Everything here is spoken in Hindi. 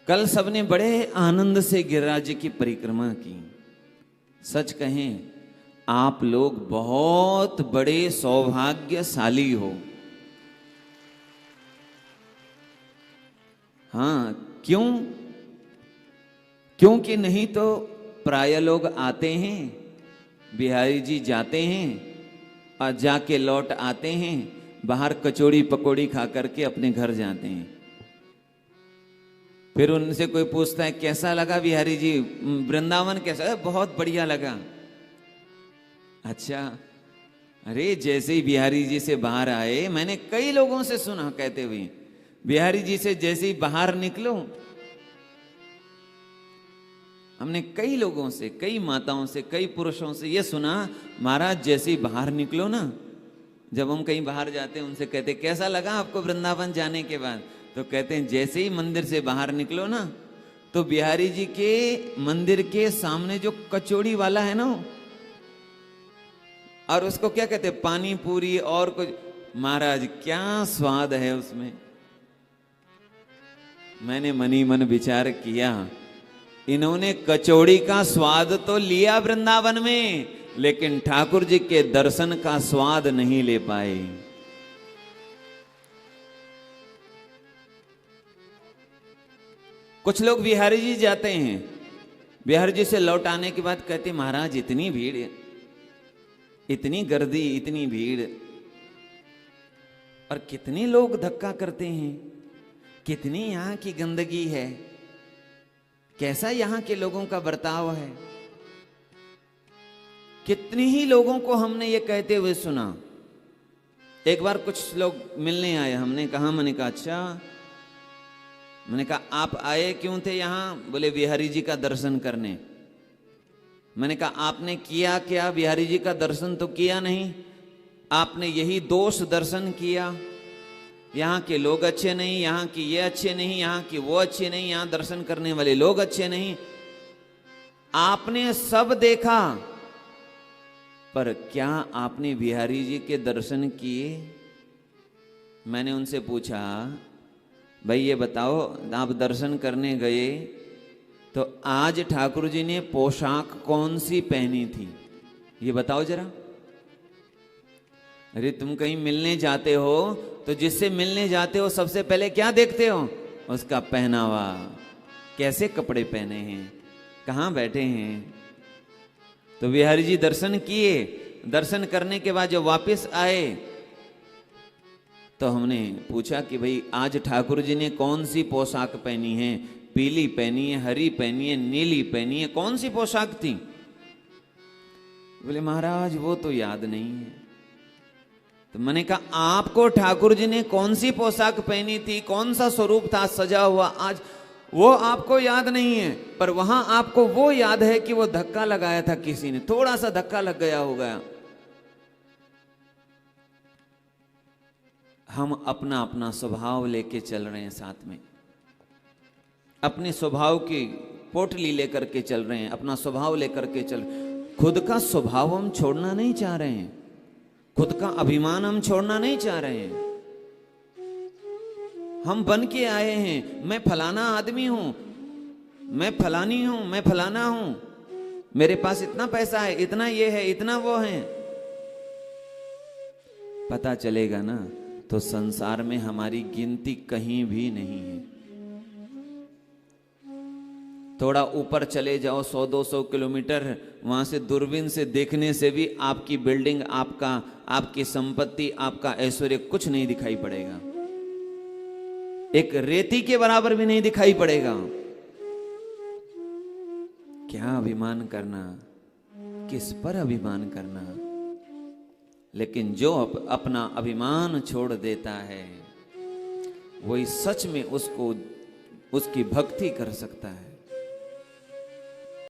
कल सबने बड़े आनंद से गिरिराज जी की परिक्रमा की। सच कहें, आप लोग बहुत बड़े सौभाग्यशाली हो। हाँ, क्यों? क्योंकि नहीं तो प्राय लोग आते हैं, बिहारी जी जाते हैं और जाके लौट आते हैं, बाहर कचौड़ी पकौड़ी खा करके अपने घर जाते हैं। फिर उनसे कोई पूछता है कैसा लगा बिहारी जी, वृंदावन कैसा है? बहुत बढ़िया लगा। अच्छा, अरे जैसे ही बिहारी जी से बाहर आए, मैंने कई लोगों से सुना कहते हुए, बिहारी जी से जैसे ही बाहर निकलो, हमने कई लोगों से, कई माताओं से, कई पुरुषों से ये सुना, महाराज जैसे ही बाहर निकलो ना, जब हम कहीं बाहर जाते हैं उनसे कहते कैसा लगा आपको वृंदावन जाने के बाद, तो कहते हैं जैसे ही मंदिर से बाहर निकलो ना, तो बिहारी जी के मंदिर के सामने जो कचौड़ी वाला है ना, और उसको क्या कहते हैं, पानी पूरी और कुछ, महाराज क्या स्वाद है उसमें। मैंने मनी मन विचार किया, इन्होंने कचौड़ी का स्वाद तो लिया वृंदावन में, लेकिन ठाकुर जी के दर्शन का स्वाद नहीं ले पाए। कुछ लोग बिहारी जी जाते हैं, बिहारी जी से लौट आने के बाद कहते महाराज इतनी भीड़, इतनी गर्दी, इतनी भीड़, और कितने लोग धक्का करते हैं, कितनी यहां की गंदगी है, कैसा यहां के लोगों का बर्ताव है। कितने ही लोगों को हमने ये कहते हुए सुना। एक बार कुछ लोग मिलने आए, हमने कहा, मैंने कहा अच्छा, मैंने कहा आप आए क्यों थे यहां? बोले बिहारी जी का दर्शन करने। मैंने कहा आपने किया क्या? बिहारी जी का दर्शन तो किया नहीं, आपने यही दोष दर्शन किया, यहाँ के लोग अच्छे नहीं, यहाँ की ये अच्छे नहीं, यहाँ की वो अच्छे नहीं, यहाँ दर्शन करने वाले लोग अच्छे नहीं। आपने सब देखा, पर क्या आपने बिहारी जी के दर्शन किए? मैंने उनसे पूछा, भाई ये बताओ, आप दर्शन करने गए तो आज ठाकुर जी ने पोशाक कौन सी पहनी थी, ये बताओ जरा। अरे तुम कहीं मिलने जाते हो तो जिससे मिलने जाते हो सबसे पहले क्या देखते हो? उसका पहनावा, कैसे कपड़े पहने हैं, कहाँ बैठे हैं। तो बिहारी जी दर्शन किए, दर्शन करने के बाद जब वापस आए तो हमने पूछा कि भाई आज ठाकुर जी ने कौन सी पोशाक पहनी है? पीली पहनी है, हरी पहनी है, नीली पहनी है, कौन सी पोशाक थी? बोले महाराज वो तो याद नहीं है। तो मैंने कहा आपको ठाकुर जी ने कौन सी पोशाक पहनी थी, कौन सा स्वरूप था सजा हुआ, आज वो आपको याद नहीं है, पर वहां आपको वो याद है कि वो धक्का लगाया था किसी ने, थोड़ा सा धक्का लग गया होगा। हम अपना अपना स्वभाव लेके चल रहे हैं, साथ में अपने स्वभाव की पोटली लेकर के चल रहे हैं, अपना स्वभाव लेकर के चल। खुद का स्वभाव हम छोड़ना नहीं चाह रहे हैं, खुद का अभिमान हम छोड़ना नहीं चाह रहे हैं। हम बन के आए हैं, मैं फलाना आदमी हूं, मैं फलानी हूं, मैं फलाना हूं, मेरे पास इतना पैसा है, इतना ये है, इतना वो है। पता चलेगा ना तो संसार में हमारी गिनती कहीं भी नहीं है। थोड़ा ऊपर चले जाओ 100-200 किलोमीटर, वहां से दूरबीन से देखने से भी आपकी बिल्डिंग, आपका, आपकी संपत्ति, आपका ऐश्वर्य कुछ नहीं दिखाई पड़ेगा, एक रेती के बराबर भी नहीं दिखाई पड़ेगा। क्या अभिमान करना, किस पर अभिमान करना। लेकिन जो अपना अभिमान छोड़ देता है वही सच में उसको, उसकी भक्ति कर सकता है।